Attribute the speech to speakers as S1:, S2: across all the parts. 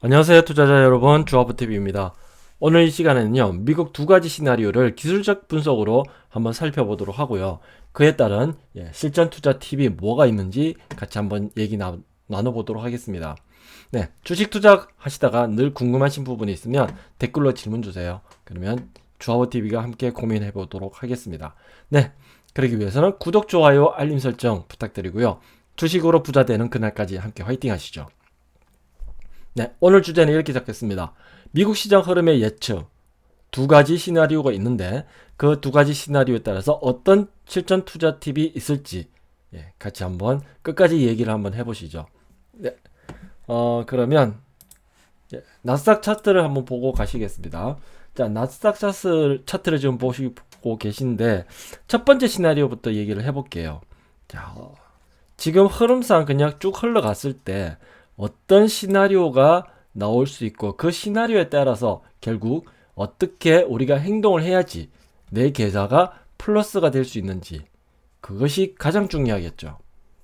S1: 안녕하세요 투자자 여러분, 주하부TV입니다. 오늘 이 시간에는요, 미국 두 가지 시나리오를 기술적 분석으로 한번 살펴보도록 하고요. 그에 따른 실전 투자 팁이 뭐가 있는지 같이 한번 얘기 나눠보도록 하겠습니다. 네, 주식 투자 하시다가 늘 궁금하신 부분이 있으면 댓글로 질문 주세요. 그러면 주하부TV가 함께 고민해 보도록 하겠습니다. 네, 그러기 위해서는 구독, 좋아요, 알림 설정 부탁드리고요. 주식으로 부자 되는 그날까지 함께 화이팅 하시죠. 네, 오늘 주제는 이렇게 잡겠습니다. 미국 시장 흐름의 예측. 두 가지 시나리오가 있는데 그 두 가지 시나리오에 따라서 어떤 실전 투자 팁이 있을지 같이 한번 끝까지 얘기를 한번 해보시죠. 네, 그러면 나스닥 차트를 한번 보고 가시겠습니다. 자, 나스닥 차트를 지금 보시고 계신데 첫 번째 시나리오부터 얘기를 해볼게요. 자, 지금 흐름상 그냥 쭉 흘러갔을 때 어떤 시나리오가 나올 수 있고 그 시나리오에 따라서 결국 어떻게 우리가 행동을 해야지 내 계좌가 플러스가 될 수 있는지, 그것이 가장 중요하겠죠.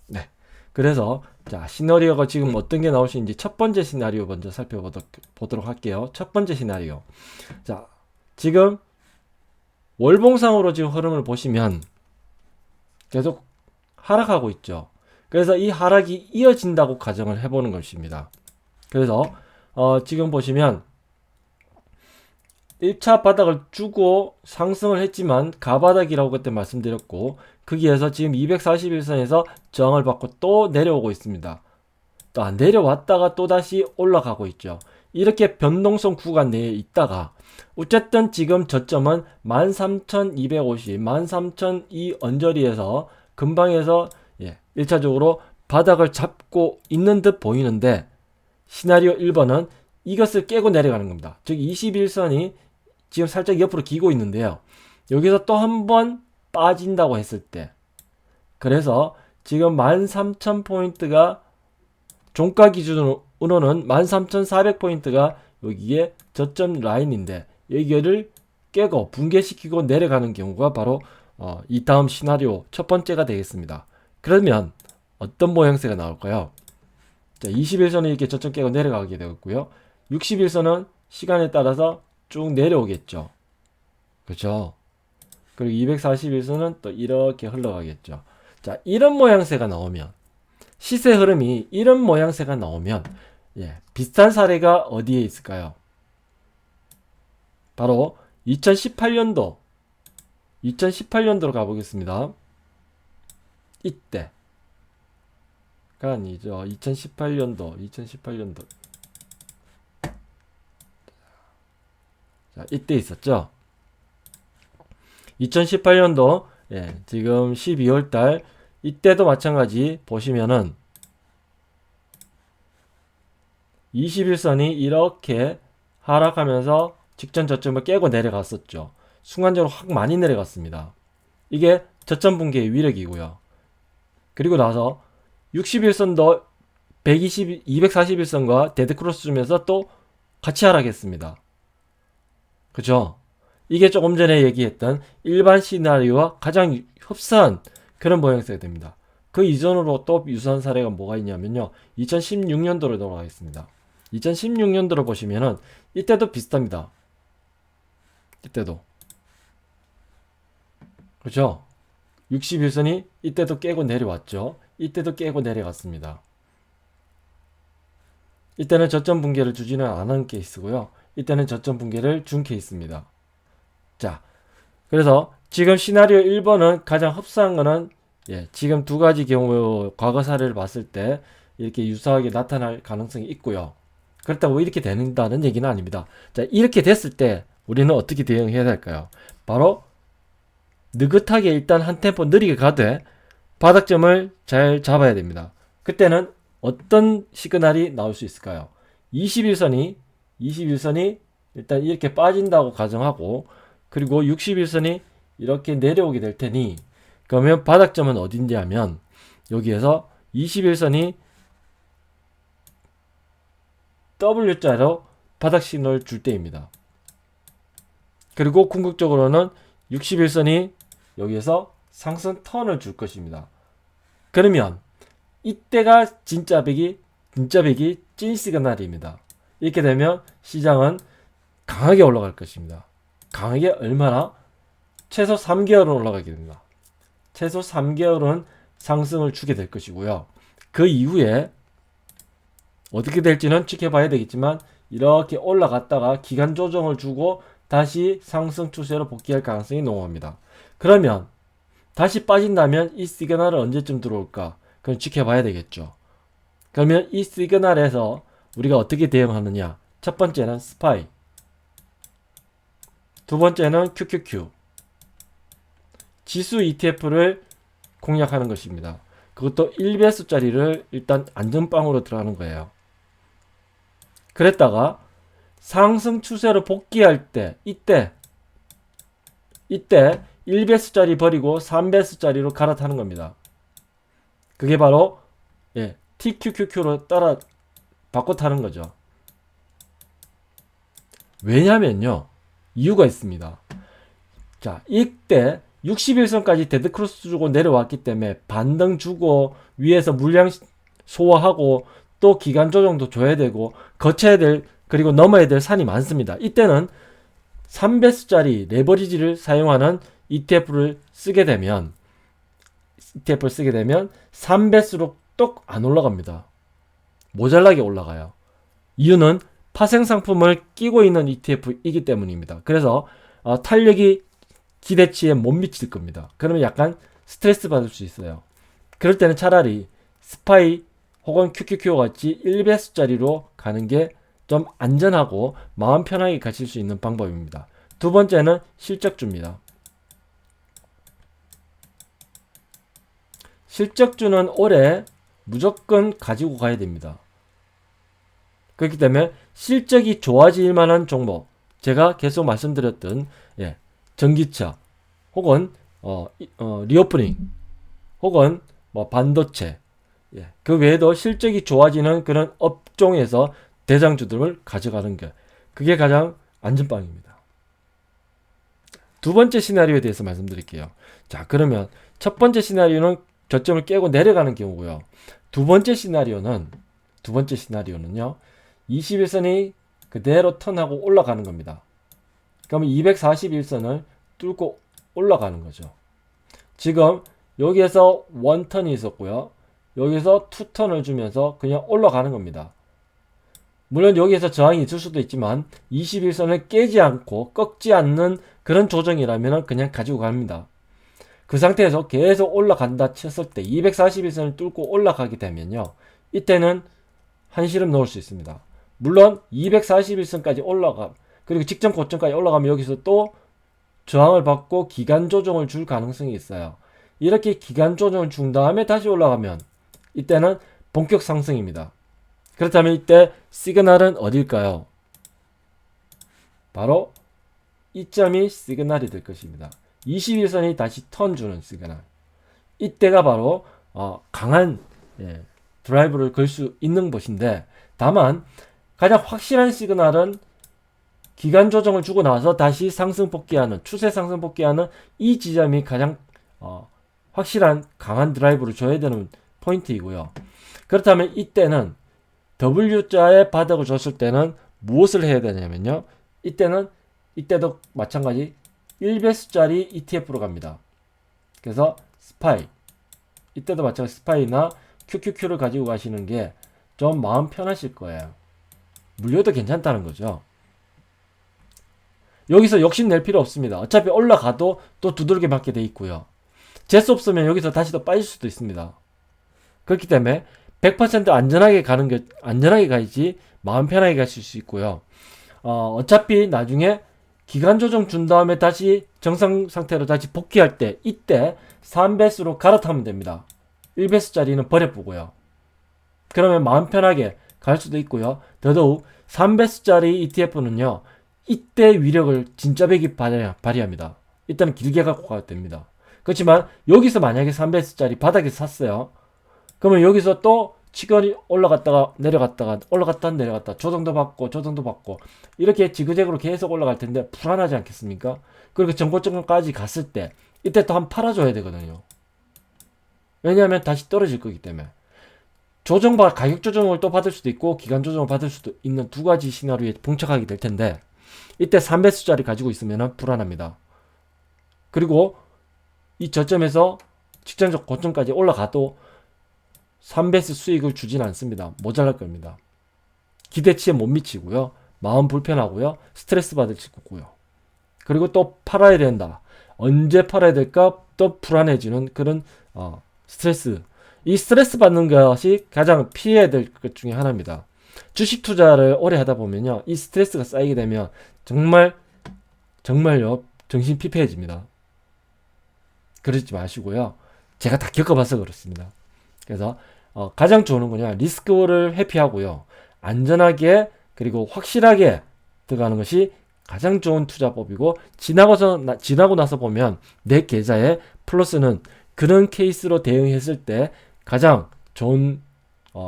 S1: 네. 그래서 자, 시나리오가 지금 어떤 게 나올 수 있는지 첫 번째 시나리오 먼저 살펴보도록 할게요. 첫 번째 시나리오. 자, 지금 월봉상으로 지금 흐름을 보시면 계속 하락하고 있죠. 그래서 이 하락이 이어진다고 가정을 해보는 것입니다. 그래서 지금 보시면 1차 바닥을 주고 상승을 했지만 가바닥이라고 그때 말씀드렸고, 거기에서 지금 241선에서 저항을 받고 또 내려오고 있습니다. 또 내려왔다가 또다시 올라가고 있죠. 이렇게 변동성 구간 내에 있다가 어쨌든 지금 저점은 13,250, 13,002 언저리에서 근방에서 1차적으로 바닥을 잡고 있는 듯 보이는데, 시나리오 1번은 이것을 깨고 내려가는 겁니다. 즉 21선이 지금 살짝 옆으로 기고 있는데요. 여기서 또 한 번 빠진다고 했을 때, 그래서 지금 13,000포인트가 종가 기준으로는 13,400포인트가 여기에 저점 라인인데, 여기를 깨고 붕괴시키고 내려가는 경우가 바로 이 다음 시나리오 첫 번째가 되겠습니다. 그러면 어떤 모양새가 나올까요? 자, 21선이 이렇게 저점 깨고 내려가게 되겠고요. 61선은 시간에 따라서 쭉 내려오겠죠. 그렇죠? 그리고 241선은 또 이렇게 흘러가겠죠. 자, 이런 모양새가 나오면, 시세 흐름이 이런 모양새가 나오면 비슷한 사례가 어디에 있을까요? 바로 2018년도로 가보겠습니다. 이때가 아니죠. 2018년도. 자, 이때 있었죠. 2018년도 지금 12월달 이때도 마찬가지 보시면은 21선이 이렇게 하락하면서 직전 저점을 깨고 내려갔었죠. 순간적으로 확 많이 내려갔습니다. 이게 저점 붕괴의 위력이고요. 그리고 나서 61선도 241선과 데드크로스 주면서 또 같이 하락했습니다. 그죠? 이게 조금 전에 얘기했던 일반 시나리오와 가장 흡사한 그런 모양새가 됩니다. 그 이전으로 또 유사한 사례가 뭐가 있냐면요. 2016년도로 돌아가겠습니다. 2016년도로 보시면은 이때도 비슷합니다. 이때도. 그죠? 61선이 이때도 깨고 내려왔죠. 이때도 깨고 내려갔습니다. 이때는 저점 붕괴를 주지는 않은 케이스고요. 이때는 저점 붕괴를 준 케이스입니다. 자, 그래서 지금 시나리오 1번은 가장 흡사한 거는 지금 두 가지 경우 과거 사례를 봤을 때 이렇게 유사하게 나타날 가능성이 있고요. 그렇다고 이렇게 된다는 얘기는 아닙니다. 자, 이렇게 됐을 때 우리는 어떻게 대응해야 될까요? 바로 느긋하게 일단 한 템포 느리게 가되 바닥점을 잘 잡아야 됩니다. 그때는 어떤 시그널이 나올 수 있을까요? 21선이 일단 이렇게 빠진다고 가정하고, 그리고 61선이 이렇게 내려오게 될 테니, 그러면 바닥점은 어딘지 하면 여기에서 21선이 W자로 바닥 신호를 줄 때입니다. 그리고 궁극적으로는 61선이 여기에서 상승 턴을 줄 것입니다. 그러면 이때가 진짜 배기 찐 시그널입니다. 이렇게 되면 시장은 강하게 올라갈 것입니다. 강하게 얼마나? 최소 3개월은 올라가게 됩니다. 최소 3개월은 상승을 주게 될 것이고요. 그 이후에 어떻게 될지는 지켜봐야 되겠지만 이렇게 올라갔다가 기간 조정을 주고 다시 상승 추세로 복귀할 가능성이 농후합니다. 그러면 다시 빠진다면 이 시그널은 언제쯤 들어올까? 그건 지켜봐야 되겠죠. 그러면 이 시그널에서 우리가 어떻게 대응하느냐? 첫 번째는 스파이, 두 번째는 QQQ, 지수 ETF를 공략하는 것입니다. 그것도 1배수짜리를 일단 안전빵으로 들어가는 거예요. 그랬다가 상승 추세로 복귀할 때 이때 1배수짜리 버리고 3배수짜리로 갈아타는 겁니다. 그게 바로 TQQQ로 따라 바꿔 타는 거죠. 왜냐면요, 이유가 있습니다. 자, 이때 61선까지 데드크로스 주고 내려왔기 때문에 반등 주고 위에서 물량 소화하고 또 기간 조정도 줘야 되고 거쳐야 될, 그리고 넘어야 될 산이 많습니다. 이때는 3배수짜리 레버리지를 사용하는 ETF를 쓰게 되면 3배수로 똑 안 올라갑니다. 모자라게 올라가요. 이유는 파생 상품을 끼고 있는 ETF이기 때문입니다. 그래서 탄력이 기대치에 못 미칠 겁니다. 그러면 약간 스트레스 받을 수 있어요. 그럴 때는 차라리 스파이 혹은 QQQ 같이 1배수짜리로 가는 게 좀 안전하고 마음 편하게 가실 수 있는 방법입니다. 두 번째는 실적주입니다. 실적주는 올해 무조건 가지고 가야 됩니다. 그렇기 때문에 실적이 좋아질 만한 종목, 제가 계속 말씀드렸던 전기차 혹은 리오프닝 혹은 반도체, 그 외에도 실적이 좋아지는 그런 업종에서 대장주들을 가져가는 게, 그게 가장 안전빵입니다. 두 번째 시나리오에 대해서 말씀드릴게요. 자, 그러면 첫 번째 시나리오는 저점을 깨고 내려가는 경우고요. 두 번째 시나리오는요, 21선이 그대로 턴하고 올라가는 겁니다. 그러면 241선을 뚫고 올라가는 거죠. 지금 여기에서 원턴이 있었고요. 여기서 투턴을 주면서 그냥 올라가는 겁니다. 물론 여기에서 저항이 있을 수도 있지만 21선을 깨지 않고 꺾지 않는 그런 조정이라면 그냥 가지고 갑니다. 그 상태에서 계속 올라간다 쳤을 때 241선을 뚫고 올라가게 되면요, 이때는 한시름 놓을 수 있습니다. 물론 241선까지 올라가, 그리고 직전 고점까지 올라가면 여기서 또 저항을 받고 기간 조정을 줄 가능성이 있어요. 이렇게 기간 조정을 준 다음에 다시 올라가면 이때는 본격 상승입니다. 그렇다면 이때 시그널은 어딜까요? 바로 이 점이 시그널이 될 것입니다. 21선이 다시 턴 주는 시그널. 이때가 바로 강한 드라이브를 걸 수 있는 것인데, 다만 가장 확실한 시그널은 기간 조정을 주고 나서 다시 상승 복귀하는, 추세 상승 복귀하는 이 지점이 가장 확실한 강한 드라이브를 줘야 되는 포인트이고요. 그렇다면 이때는 W자의 바닥을 줬을 때는 무엇을 해야 되냐면요, 이때도 마찬가지 1배수짜리 ETF로 갑니다. 그래서 스파이, 이때도 마찬가지 스파이나 QQQ를 가지고 가시는 게 좀 마음 편하실 거예요. 물려도 괜찮다는 거죠. 여기서 욕심 낼 필요 없습니다. 어차피 올라가도 또 두들겨 맞게 돼 있고요. 재수 없으면 여기서 다시 더 빠질 수도 있습니다. 그렇기 때문에 100% 안전하게 가야지 마음 편하게 가실 수 있고요. 어차피 나중에 기간 조정 준 다음에 다시 정상 상태로 다시 복귀할 때 이때 3배수로 갈아타면 됩니다. 1배수짜리는 버려보고요. 그러면 마음 편하게 갈 수도 있고요. 더더욱 3배수짜리 ETF는요, 이때 위력을 진짜 배기 발휘합니다. 이때는 길게 갖고 가도 됩니다. 그렇지만 여기서 만약에 3배수짜리 바닥에서 샀어요. 그러면 여기서 또 치권이 올라갔다가 내려갔다가 올라갔다 내려갔다 조정도 받고 이렇게 지그재그로 계속 올라갈 텐데 불안하지 않겠습니까? 그리고 정고점까지 갔을 때 이때 또 한 번 팔아줘야 되거든요. 왜냐하면 다시 떨어질 거기 때문에 가격 조정을 또 받을 수도 있고 기간 조정을 받을 수도 있는 두 가지 시나리오에 봉착하게 될 텐데, 이때 3배수짜리 가지고 있으면 불안합니다. 그리고 이 저점에서 직전적 고점까지 올라가도 3배수 수익을 주진 않습니다. 모자랄 겁니다. 기대치에 못 미치고요. 마음 불편하고요. 스트레스 받을 수 있고요. 그리고 또 팔아야 된다. 언제 팔아야 될까 또 불안해지는 그런 스트레스. 이 스트레스 받는 것이 가장 피해야 될 것 중에 하나입니다. 주식 투자를 오래 하다 보면요, 이 스트레스가 쌓이게 되면 정말요 정신 피폐해집니다. 그러지 마시고요. 제가 다 겪어봐서 그렇습니다. 그래서 가장 좋은 건요, 리스크를 회피하고요, 안전하게 그리고 확실하게 들어가는 것이 가장 좋은 투자법이고, 지나고 나서 보면 내 계좌에 플러스는 그런 케이스로 대응했을 때 가장 좋은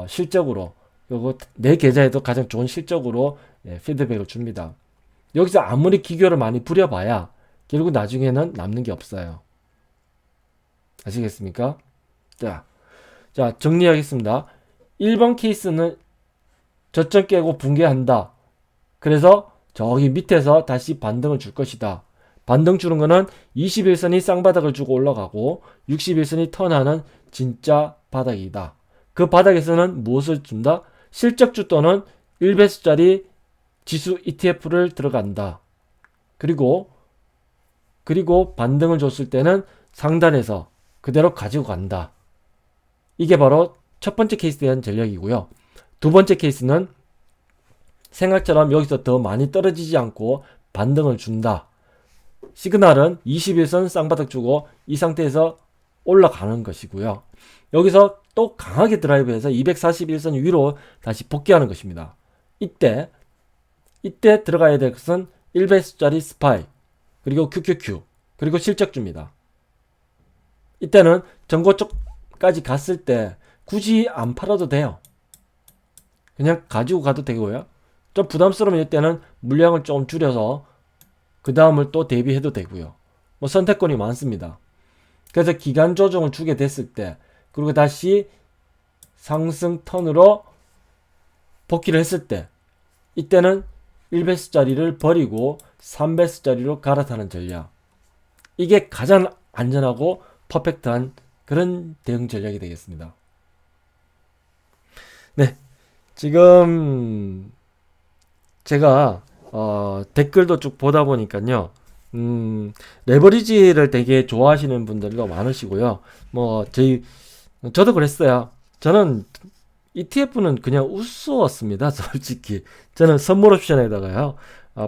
S1: 실적으로, 그리고 내 계좌에도 가장 좋은 실적으로 피드백을 줍니다. 여기서 아무리 기교를 많이 부려봐야 결국 나중에는 남는 게 없어요. 아시겠습니까? 자, 정리하겠습니다. 1번 케이스는 저점 깨고 붕괴한다. 그래서 저기 밑에서 다시 반등을 줄 것이다. 반등 주는 거는 21선이 쌍바닥을 주고 올라가고 61선이 턴하는 진짜 바닥이다. 그 바닥에서는 무엇을 준다? 실적주 또는 1배수짜리 지수 ETF를 들어간다. 그리고 반등을 줬을 때는 상단에서 그대로 가지고 간다. 이게 바로 첫 번째 케이스에 대한 전략이고요. 두 번째 케이스는 생각처럼 여기서 더 많이 떨어지지 않고 반등을 준다. 시그널은 21선 쌍바닥 주고 이 상태에서 올라가는 것이고요. 여기서 또 강하게 드라이브해서 241선 위로 다시 복귀하는 것입니다. 이때 들어가야 될 것은 1배수짜리 스파이, 그리고 QQQ, 그리고 실적주입니다. 이때는 전고 쪽까지 갔을 때 굳이 안 팔아도 돼요. 그냥 가지고 가도 되고요. 좀 부담스러우면 이때는 물량을 좀 줄여서 그 다음을 또 대비해도 되고요. 뭐 선택권이 많습니다. 그래서 기간 조정을 주게 됐을 때, 그리고 다시 상승 턴으로 복귀를 했을 때, 이때는 1배수짜리를 버리고 3배수짜리로 갈아타는 전략. 이게 가장 안전하고 퍼펙트한 그런 대응 전략이 되겠습니다. 네, 지금 제가 댓글도 쭉 보다 보니까요, 레버리지를 되게 좋아하시는 분들도 많으시고요. 저도 그랬어요. 저는 ETF는 그냥 우스웠습니다. 솔직히 저는 선물 옵션에다가요,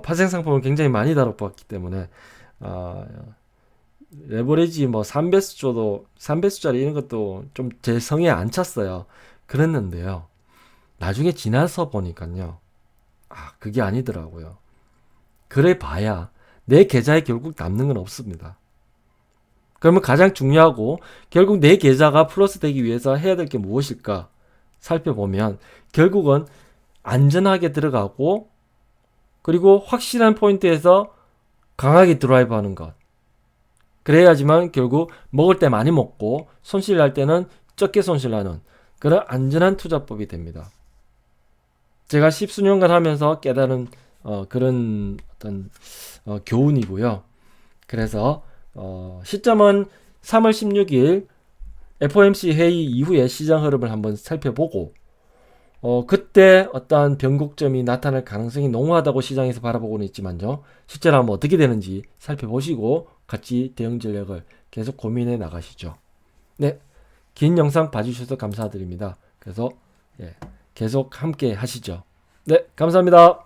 S1: 파생 상품을 굉장히 많이 다뤄봤기 때문에 레버리지 3배수짜리 이런 것도 좀 제 성에 안 찼어요. 그랬는데요, 나중에 지나서 보니까요, 그게 아니더라고요. 그래 봐야 내 계좌에 결국 남는 건 없습니다. 그러면 가장 중요하고 결국 내 계좌가 플러스 되기 위해서 해야 될 게 무엇일까 살펴보면, 결국은 안전하게 들어가고 그리고 확실한 포인트에서 강하게 드라이브 하는 것. 그래야지만 결국 먹을 때 많이 먹고 손실 날 때는 적게 손실나는 그런 안전한 투자법이 됩니다. 제가 십수년간 하면서 깨달은 그런 어떤 교훈이고요. 그래서 시점은 3월 16일 FOMC 회의 이후에 시장 흐름을 한번 살펴보고, 그때 어떠한 변곡점이 나타날 가능성이 농후하다고 시장에서 바라보고는 있지만요, 실제로 한번 어떻게 되는지 살펴보시고 같이 대응 전략을 계속 고민해 나가시죠. 네, 긴 영상 봐주셔서 감사드립니다. 그래서 계속 함께 하시죠. 네, 감사합니다.